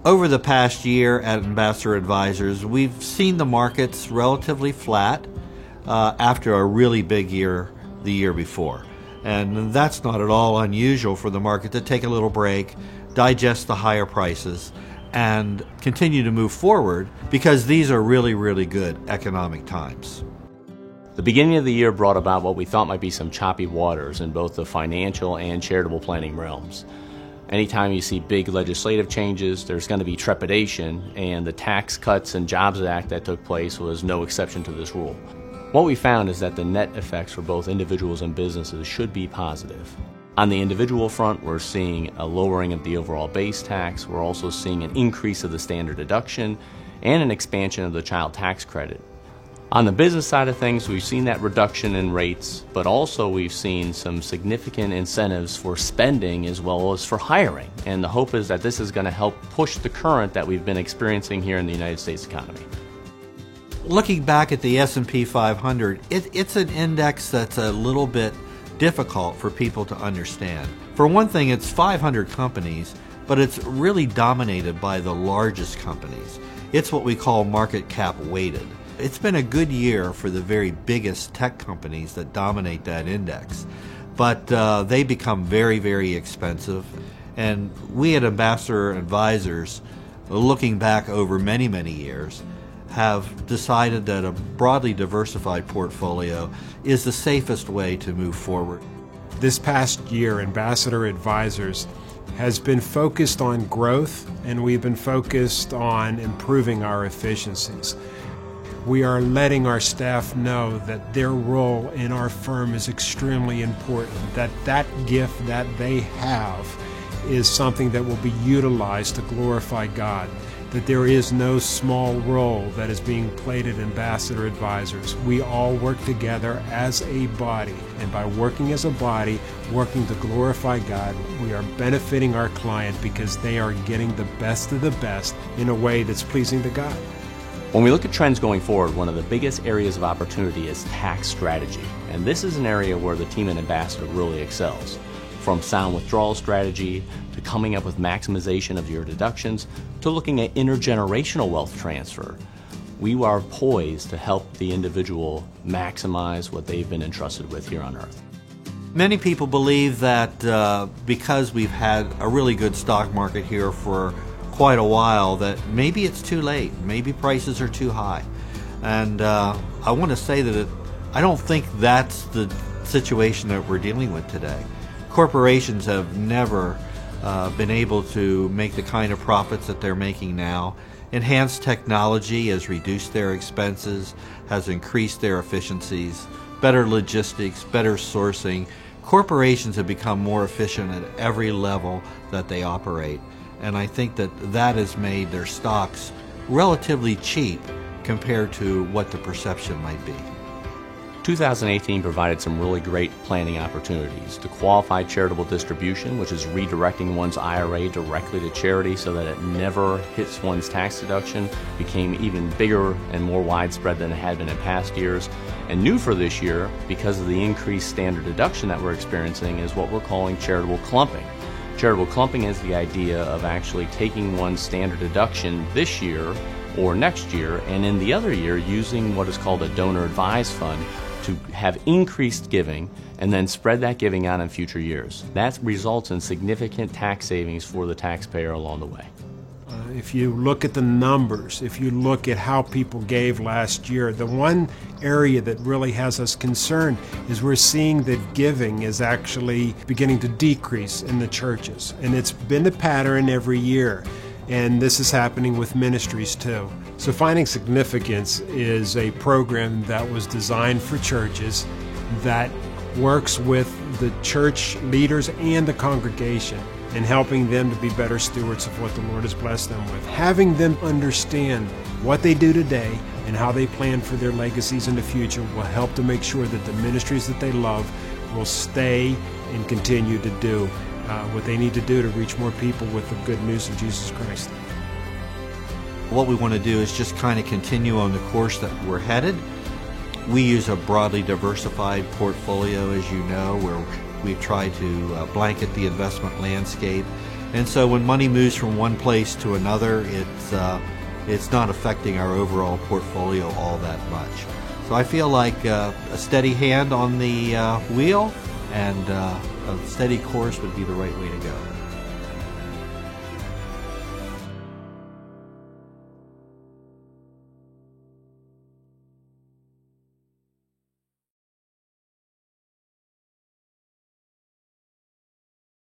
Over the past year at Ambassador Advisors, we've seen the markets relatively flat after a really big year the year before. And that's not at all unusual for the market to take a little break, digest the higher prices, and continue to move forward because these are really, really good economic times. The beginning of the year brought about what we thought might be some choppy waters in both the financial and charitable planning realms. Anytime you see big legislative changes, there's going to be trepidation, and the Tax Cuts and Jobs Act that took place was no exception to this rule. What we found is that the net effects for both individuals and businesses should be positive. On the individual front, we're seeing a lowering of the overall base tax. We're also seeing an increase of the standard deduction and an expansion of the child tax credit. On the business side of things, we've seen that reduction in rates, but also we've seen some significant incentives for spending as well as for hiring. And the hope is that this is going to help push the current that we've been experiencing here in the United States economy. Looking back at the S&P 500, it's an index that's a little bit difficult for people to understand. For one thing, it's 500 companies, but it's really dominated by the largest companies. It's what we call market cap weighted. It's been a good year for the very biggest tech companies that dominate that index, but they become very, very expensive. And we at Ambassador Advisors, looking back over many, many years, have decided that a broadly diversified portfolio is the safest way to move forward. This past year, Ambassador Advisors has been focused on growth, and we've been focused on improving our efficiencies. We are letting our staff know that their role in our firm is extremely important, that gift that they have is something that will be utilized to glorify God, that there is no small role that is being played at Ambassador Advisors. We all work together as a body, and by working as a body, working to glorify God, we are benefiting our client because they are getting the best of the best in a way that's pleasing to God. When we look at trends going forward, one of the biggest areas of opportunity is tax strategy. And this is an area where the team at Ambassador really excels. From sound withdrawal strategy, to coming up with maximization of your deductions, to looking at intergenerational wealth transfer. We are poised to help the individual maximize what they've been entrusted with here on earth. Many people believe that because we've had a really good stock market here for quite a while, that maybe it's too late, maybe prices are too high. And I want to say that I don't think that's the situation that we're dealing with today. Corporations have never been able to make the kind of profits that they're making now. Enhanced technology has reduced their expenses, has increased their efficiencies, better logistics, better sourcing. Corporations have become more efficient at every level that they operate. And I think that has made their stocks relatively cheap compared to what the perception might be. 2018 provided some really great planning opportunities. The qualified charitable distribution, which is redirecting one's IRA directly to charity so that it never hits one's tax deduction, became even bigger and more widespread than it had been in past years. And new for this year, because of the increased standard deduction that we're experiencing, is what we're calling charitable clumping. Charitable clumping is the idea of actually taking one's standard deduction this year or next year, and in the other year using what is called a donor advised fund to have increased giving and then spread that giving out in future years. That results in significant tax savings for the taxpayer along the way. If you look at the numbers, if you look at how people gave last year, the one area that really has us concerned is we're seeing that giving is actually beginning to decrease in the churches. And it's been the pattern every year. And this is happening with ministries too. So Finding Significance is a program that was designed for churches that works with the church leaders and the congregation and helping them to be better stewards of what the Lord has blessed them with. Having them understand what they do today and how they plan for their legacies in the future will help to make sure that the ministries that they love will stay and continue to do what they need to do to reach more people with the good news of Jesus Christ. What we want to do is just kind of continue on the course that we're headed. We use a broadly diversified portfolio, as you know, where we've tried to blanket the investment landscape. And so when money moves from one place to another, it's not affecting our overall portfolio all that much. So I feel like a steady hand on the wheel and a steady course would be the right way to go.